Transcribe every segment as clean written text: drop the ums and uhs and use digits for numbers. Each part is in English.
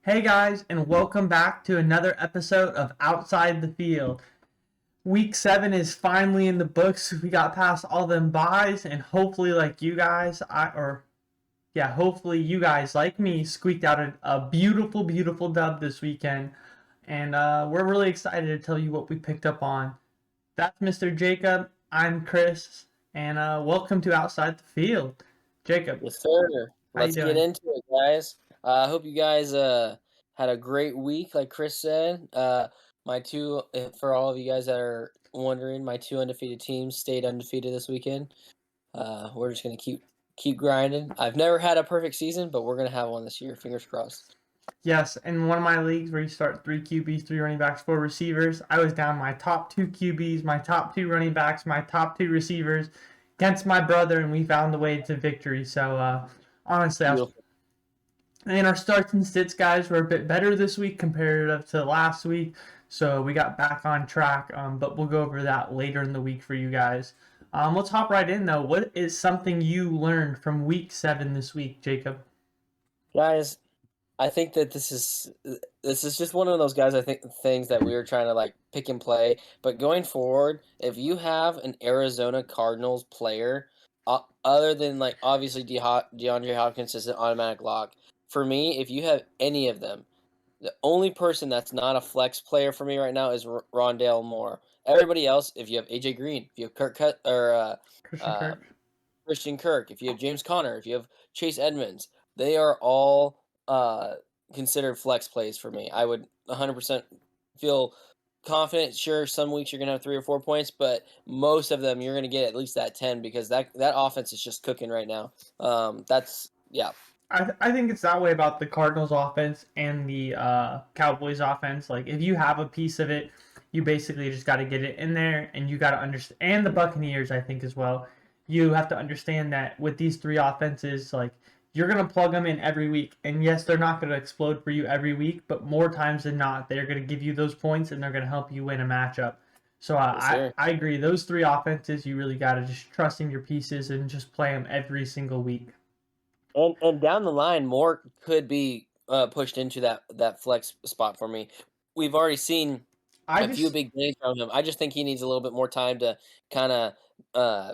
Hey guys, and welcome back to another episode of Outside the Field. Week 7 is finally in the books. We got past all them buys, and hopefully, like you guys, hopefully you guys, like me, squeaked out a beautiful, beautiful dub this weekend. And we're really excited to tell you what we picked up on. That's Mr. Jacob. I'm Chris, and welcome to Outside the Field. Jacob, Yes, sir. how you Let's get doing? into it, guys. I hope you guys had a great week, like Chris said. For all of you guys that are wondering, my two undefeated teams stayed undefeated this weekend. We're just gonna keep grinding. I've never had a perfect season, but we're gonna have one this year. Fingers crossed. Yes, in one of my leagues where you start three QBs, three running backs, four receivers, I was down my top two QBs, my top two running backs, my top two receivers against my brother, and we found the way to victory. So honestly, Beautiful. and our starts and sits guys were a bit better this week compared to last week. So we got back on track, but we'll go over that later in the week for you guys. Let's hop right in though. What is something you learned from week 7 this week, Jacob? Guys, I think that this is just one of those guys. I think things that we were trying to like pick and play. But going forward, if you have an Arizona Cardinals player, other than like obviously DeAndre Hopkins is an automatic lock. For me, if you have any of them, the only person that's not a flex player for me right now is Rondale Moore. Everybody else, if you have AJ Green, if you have Christian uh, Kirk. Christian Kirk, if you have James Conner, if you have Chase Edmonds, they are all considered flex plays for me. I would 100% feel confident. Sure, some weeks you're gonna have 3 or 4 points, but most of them you're gonna get at least that 10 because that offense is just cooking right now. That's yeah. I think it's that way about the Cardinals offense and the Cowboys offense. Like, if you have a piece of it, you basically just got to get it in there, and you got to understand. And the Buccaneers, I think, as well. You have to understand that with these three offenses, like, you're going to plug them in every week. And yes, they're not going to explode for you every week, but more times than not, they're going to give you those points and they're going to help you win a matchup. So Yes, sir. I agree. Those three offenses, you really got to just trust in your pieces and just play them every single week. And down the line, more could be pushed into that flex spot for me. We've already seen I a few just big plays from him. I just think he needs a little bit more time to kind of uh,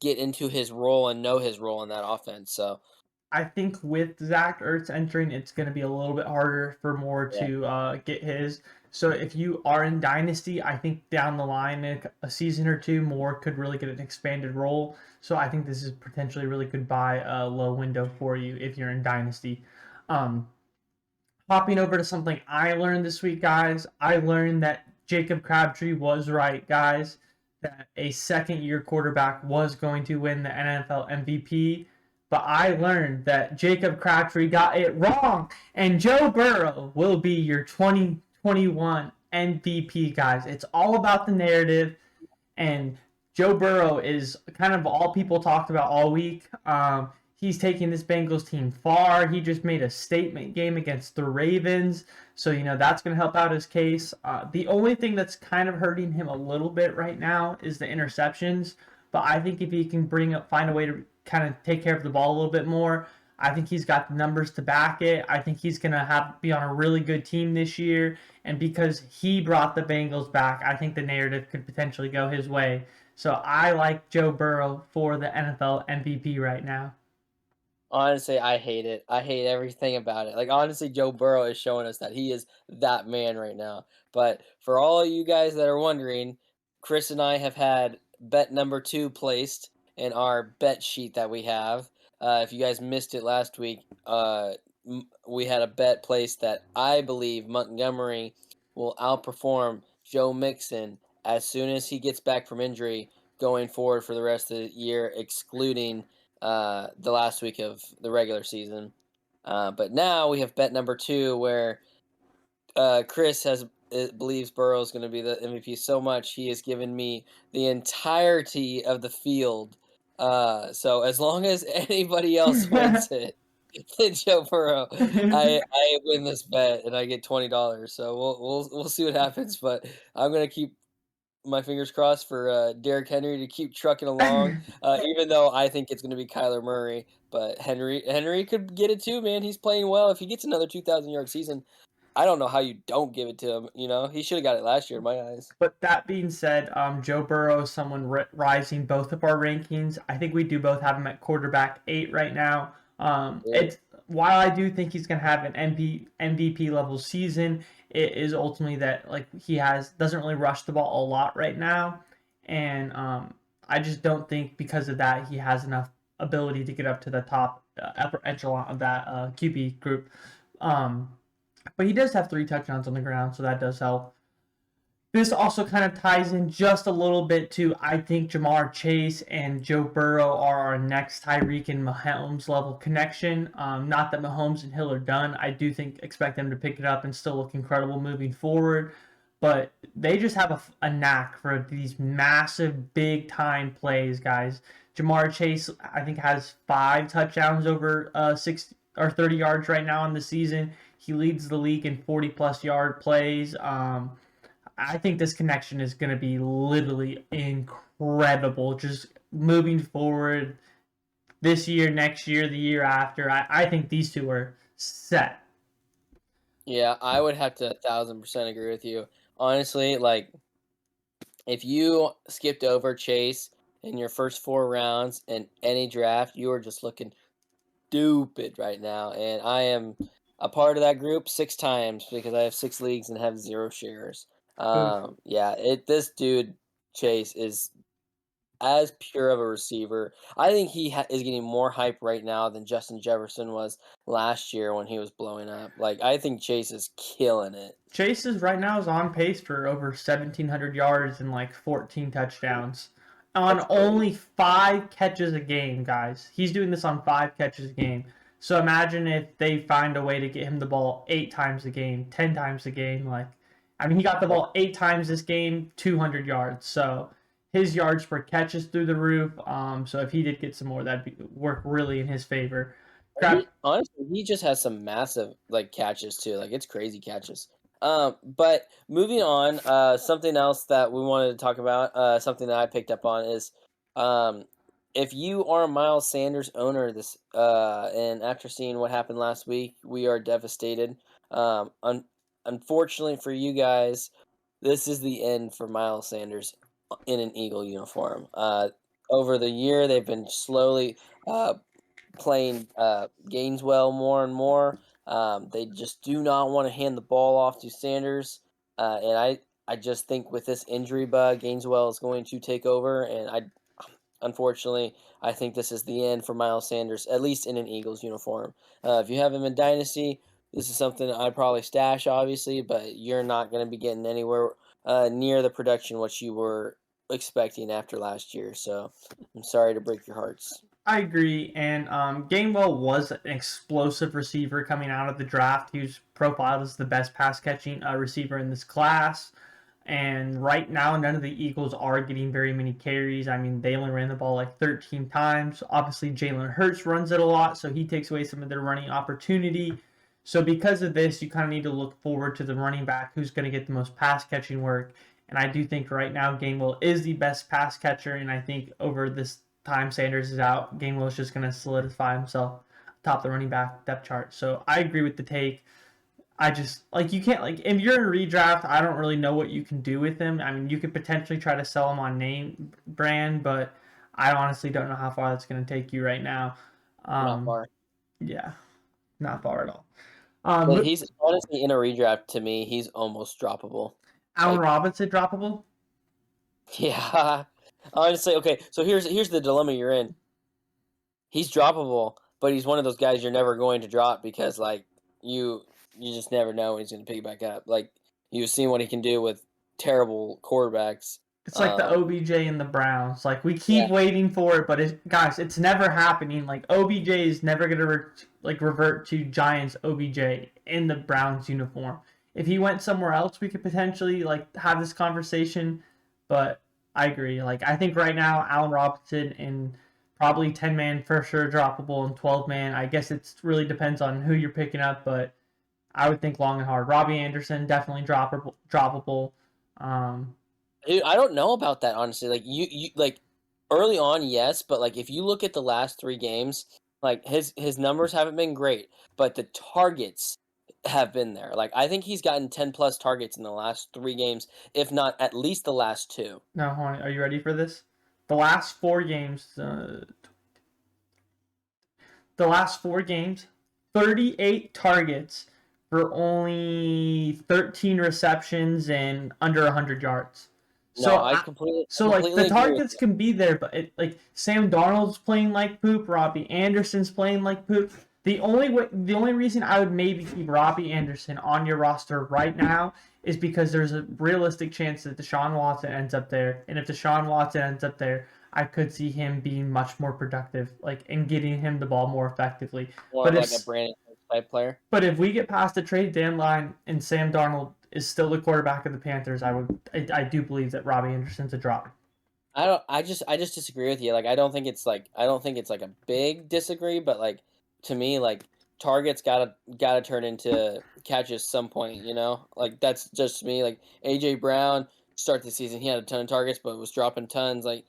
get into his role and know his role in that offense. So I think with Zach Ertz entering, it's going to be a little bit harder for Moore yeah, to get his. So if you are in Dynasty, I think down the line, in a season or two, Moore could really get an expanded role. So I think this is potentially a really good buy low window for you if you're in Dynasty. Um, Hopping over to something I learned this week, guys. I learned that Jacob Crabtree was right, guys, that a second year quarterback was going to win the NFL MVP. But I learned that Jacob Crabtree got it wrong, and Joe Burrow will be your 2021 MVP, guys. It's all about the narrative, and Joe Burrow is kind of all people talked about all week. He's taking this Bengals team far. He just made a statement game against the Ravens. So, that's going to help out his case. The only thing that's kind of hurting him a little bit right now is the interceptions. But I think if he can find a way to kind of take care of the ball a little bit more, I think he's got the numbers to back it. I think he's going to be on a really good team this year. And because he brought the Bengals back, I think the narrative could potentially go his way. So I like Joe Burrow for the NFL MVP right now. honestly, I hate it. I hate everything about it. Like honestly, Joe Burrow is showing us that he is that man right now. But for all of you guys that are wondering, Chris and I have had bet number 2 placed in our bet sheet that we have. If you guys missed it last week, we had a bet placed that I believe Montgomery will outperform Joe Mixon as soon as he gets back from injury going forward for the rest of the year, excluding the last week of the regular season. But now we have bet number 2 where Chris believes Burrow is going to be the MVP so much he has given me the entirety of the field. So as long as anybody else wins it than Joe Burrow, I win this bet and I get $20. So we'll see what happens. But I'm gonna keep my fingers crossed for Derrick Henry to keep trucking along. Even though I think it's going to be Kyler Murray, but Henry could get it too, man. He's playing well. If he gets another 2,000-yard season, I don't know how you don't give it to him. You know, he should have got it last year in my eyes. But that being said, Joe Burrow is someone rising both of our rankings. I think we do both have him at quarterback 8 right now. Yeah. It's while I do think he's going to have an MVP level season, it is ultimately that like he doesn't really rush the ball a lot right now, and I just don't think because of that he has enough ability to get up to the top upper echelon of that QB group. Um, but he does have 3 touchdowns on the ground, so that does help. This also kind of ties in just a little bit to I think Jamar Chase and Joe Burrow are our next Tyreek and Mahomes level connection. Not that Mahomes and Hill are done. I do expect them to pick it up and still look incredible moving forward. But they just have a knack for these massive, big time plays, guys. Jamar Chase, I think, has 5 touchdowns over 30 yards right now in the season. He leads the league in 40 plus yard plays. I think this connection is going to be literally incredible. Just moving forward this year, next year, the year after, I think these two are set. Yeah, I would have to 1,000% agree with you. Honestly, like if you skipped over Chase in your first 4 rounds in any draft, you are just looking stupid right now. And I am a part of that group 6 times because I have 6 leagues and have 0 shares. Oof. Yeah, this dude Chase is as pure of a receiver. I think he is getting more hype right now than Justin Jefferson was last year when he was blowing up. Like I think Chase is killing it. Chase is right now is on pace for over 1,700 yards and like 14 touchdowns on That's crazy. only 5 catches a game, guys. He's doing this on 5 catches a game. So imagine if they find a way to get him the ball 8 times a game, 10 times a game. Like, I mean, he got the ball 8 times this game, 200 yards. So his yards per catch is through the roof. So if he did get some more, that'd work really in his favor. He Crap. honestly, he just has some massive like catches too. Like it's crazy catches. But moving on, something else that we wanted to talk about, something that I picked up on is, um, if you are a Miles Sanders owner, and after seeing what happened last week, we are devastated. Unfortunately for you guys, this is the end for Miles Sanders in an Eagle uniform. Over the year, they've been slowly playing Gaineswell more and more. They just do not want to hand the ball off to Sanders, and I just think with this injury bug, Gaineswell is going to take over, and unfortunately I think this is the end for Miles Sanders, at least in an Eagles uniform. If you have him in Dynasty, this is something I'd probably stash, obviously, but you're not going to be getting anywhere near the production what you were expecting after last year. So I'm sorry to break your hearts. I agree, and Gainwell was an explosive receiver coming out of the draft. He was profiled as the best pass catching receiver in this class. And right now, none of the Eagles are getting very many carries. I mean, they only ran the ball like 13 times. Obviously, Jalen Hurts runs it a lot, so he takes away some of their running opportunity. So because of this, you kind of need to look forward to the running back who's going to get the most pass catching work. And I do think right now Gainwell is the best pass catcher, and I think over this time Sanders is out, Gainwell is just going to solidify himself atop the running back depth chart. So I agree with the take. I just like you can't like if you're in redraft, I don't really know what you can do with him. I mean, you could potentially try to sell him on name brand, but I honestly don't know how far that's going to take you right now. Not Um, far. yeah, not far at all. But But he's honestly in a redraft to me, he's almost droppable. Allen Like, Robinson droppable. yeah. Honestly, okay, so here's the dilemma you're in. He's droppable, but he's one of those guys you're never going to drop because like you you just never know when he's going to pick it back up. Like you've seen what he can do with terrible quarterbacks. It's like the Um, OBJ and the Browns. Like we yeah, keep waiting for it, but guys, it's never happening. Like OBJ is never gonna revert to Giants OBJ in the Browns uniform. If he went somewhere else, we could potentially like have this conversation. But I agree. Like I think right now, Allen Robinson and probably 10 man for sure droppable and 12 man. I guess it really depends on who you're picking up, but I would think long and hard. Robbie Anderson definitely droppable. Um, Dude, I don't know about that, honestly. Like, you like, early on, yes, but, like, if you look at the last 3 games, like, his numbers haven't been great, but the targets have been there. Like, I think he's gotten 10 plus targets in the last 3 games, if not at least the last 2. Now, hold on, are you ready for this? The last four games, the last four games, 38 targets for only 13 receptions and under 100 yards. No, So I like the completely agree with targets you. can be there, but like Sam Darnold's playing like poop, Robbie Anderson's playing like poop. The only reason I would maybe keep Robbie Anderson on your roster right now is because there's a realistic chance that Deshaun Watson ends up there, and if Deshaun Watson ends up there, I could see him being much more productive, like and getting him the ball more effectively. More But of, like, a if Brandon Cooks type player. but if we get past the trade deadline and Sam Darnold is still the quarterback of the Panthers, I do believe that Robbie Anderson's a drop. I just disagree with you. Like, I don't think it's like a big disagree, but, like, to me, like, targets gotta turn into catches some point, you know? Like, that's just me. Like, AJ Brown, start the season, he had a ton of targets, but was dropping tons. Like,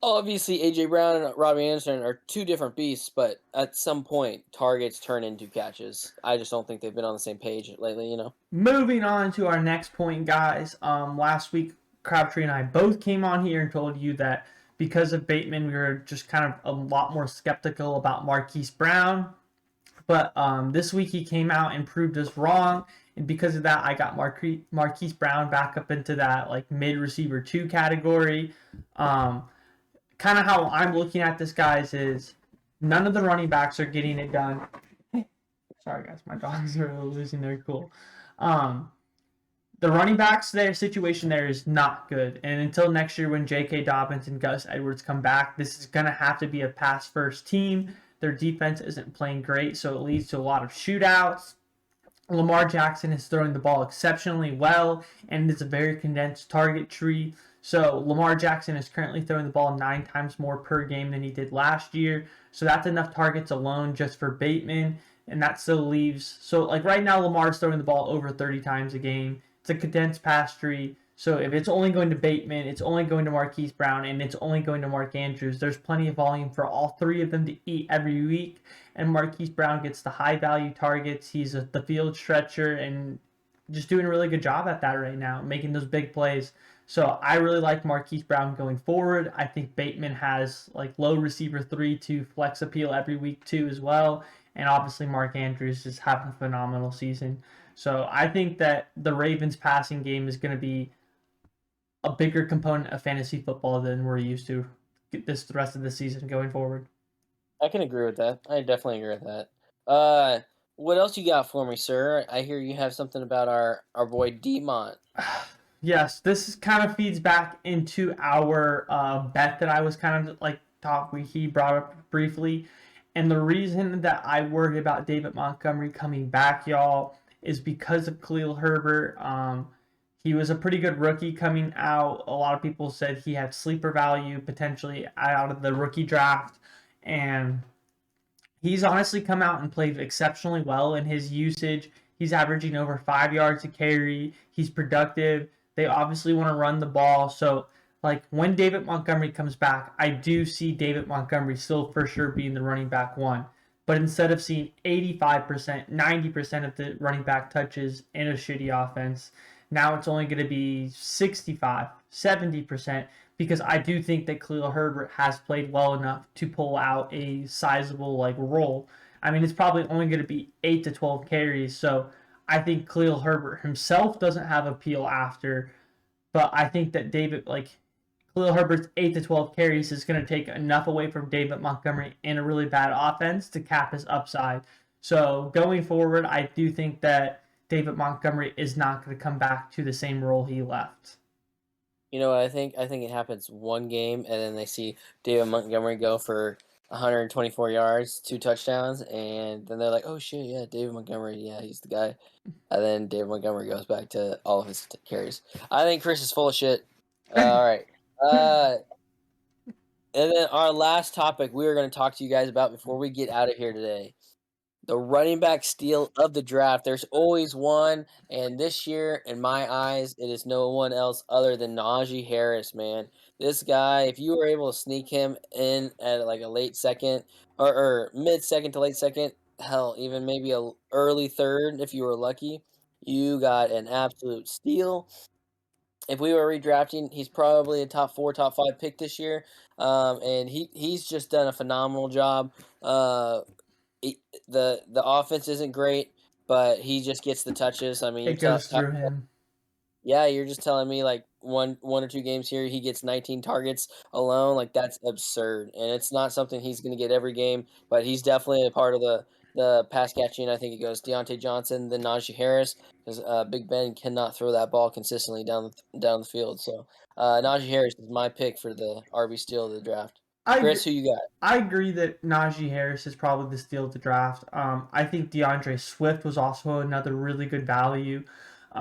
obviously AJ Brown and Robbie Anderson are two different beasts, but at some point targets turn into catches. I just don't think they've been on the same page lately, you know? Moving on to our next point, guys. Last week Crabtree and I both came on here and told you that because of Bateman, we were just kind of a lot more skeptical about Marquise Brown. But this week he came out and proved us wrong, and because of that, I got Marquise Brown back up into that like mid receiver 2 category. Um, Kind of how I'm looking at this, guys, is none of the running backs are getting it done. Sorry, guys, my dogs are losing their cool. Um, the running backs, their situation there is not good. And until next year when J.K. Dobbins and Gus Edwards come back, this is going to have to be a pass first team. Their defense isn't playing great, so it leads to a lot of shootouts. Lamar Jackson is throwing the ball exceptionally well, and it's a very condensed target tree. So Lamar Jackson is currently throwing the ball 9 times more per game than he did last year. So that's enough targets alone just for Bateman, and that still leaves. So like right now, Lamar's throwing the ball over 30 times a game. It's a condensed pass tree. So if it's only going to Bateman, it's only going to Marquise Brown, and it's only going to Mark Andrews, there's plenty of volume for all three of them to eat every week. And Marquise Brown gets the high value targets. He's the field stretcher and just doing a really good job at that right now, making those big plays. So I really like Marquise Brown going forward. I think Bateman has like low receiver 3 to flex appeal every week too as well. And obviously Mark Andrews is having a phenomenal season. So I think that the Ravens passing game is going to be a bigger component of fantasy football than we're used to this the rest of the season going forward. I can agree with that. I definitely agree with that. What else you got for me, sir? I hear you have something about our boy Demont. Yes, this kind of feeds back into our bet that I was kind of like he brought up briefly. And the reason that I worry about David Montgomery coming back, y'all, is because of Khalil Herbert. He was a pretty good rookie coming out. A lot of people said he had sleeper value potentially out of the rookie draft. And he's honestly come out and played exceptionally well in his usage. He's averaging over 5 yards a carry. He's productive. They obviously want to run the ball. So, like, when David Montgomery comes back, I do see David Montgomery still for sure being the running back one. But instead of seeing 85%, 90% of the running back touches in a shitty offense, now it's only going to be 65, 70% because I do think that Khalil Herbert has played well enough to pull out a sizable like role. I mean, it's probably only going to be 8 to 12 carries, so I think Khalil Herbert himself doesn't have appeal after, but I think that Khalil Herbert's 8 to 12 carries is going to take enough away from David Montgomery in a really bad offense to cap his upside. So going forward, I do think that David Montgomery is not going to come back to the same role he left. You know what I think? I think it happens one game, and then they see David Montgomery go for 124 yards, 2 touchdowns, and then they're like, "Oh shit, yeah, David Montgomery, yeah, he's the guy." And then David Montgomery goes back to all of his carries. I think Chris is full of shit. All right. And then our last topic we are going to talk to you guys about before we get out of here today. the running back steal of the draft. There's always one, and this year, in my eyes, it is no one else other than Najee Harris, man. This guy, if you were able to sneak him in at like a late second or mid second to late second, hell, even maybe a early third if you were lucky, you got an absolute steal. If we were redrafting, he's probably a top 4, top 5 pick this year, and he's just done a phenomenal job. Uh, he the offense isn't great, but he just gets the touches. I mean, It goes through him. yeah, you're just telling me like one or two games here, he gets 19 targets alone. Like that's absurd, and it's not something he's going to get every game. But he's definitely a part of the pass catching. I think it goes Deontay Johnson, then Najee Harris, because Big Ben cannot throw that ball consistently down the field. So Najee Harris is my pick for the RB steal of the draft. I, Chris, who you got? I agree that Najee Harris is probably the steal of the draft. I think DeAndre Swift was also another really good value.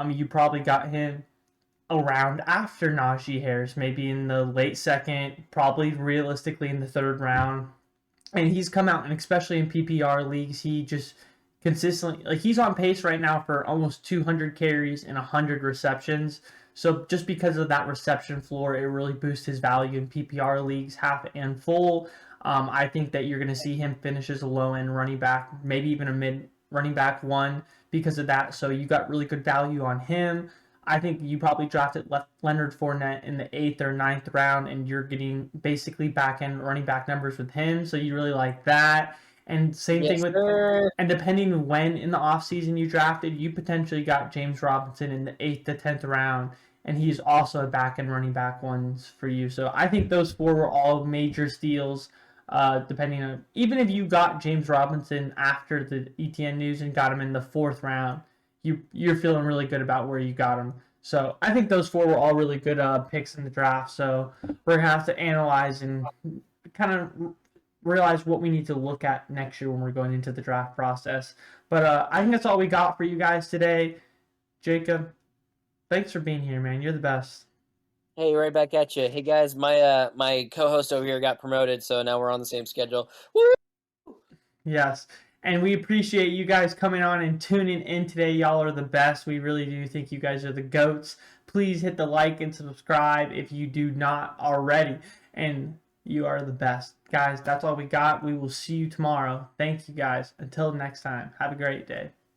You probably got him around after Najee Harris, maybe in the late second, probably realistically in the third round. And he's come out, and especially in PPR leagues, he just consistently, like, he's on pace right now for almost 200 carries and 100 receptions. So just because of that reception floor, it really boosts his value in PPR leagues, half and full. I think that you're going to see him finish as a low end running back, maybe even a mid running back one because of that. So you got really good value on him. I think you probably drafted Leonard Fournette in the 8th or ninth round, and you're getting basically back end running back numbers with him. So you really like that. And same thing Yes, with, sir. and depending when in the offseason you drafted, you potentially got James Robinson in the 8th to 10th round, and he's also a back end running back ones for you. So I think those four were all major steals. Depending on, even if you got James Robinson after the ETN news and got him in the 4th round, you're feeling really good about where you got him. So I think those four were all really good picks in the draft. So we're gonna have to analyze and kind of realize what we need to look at next year when we're going into the draft process. But I think that's all we got for you guys today. Jacob, thanks for being here, man. You're the best. Hey, right back at you. Hey guys, my co-host over here got promoted, so now we're on the same schedule. Woo! Yes. And we appreciate you guys coming on and tuning in today. Y'all are the best. We really do think you guys are the GOATs. Please hit the like and subscribe if you do not already. And you are the best. Guys, that's all we got. We will see you tomorrow. Thank you guys. Until next time, have a great day.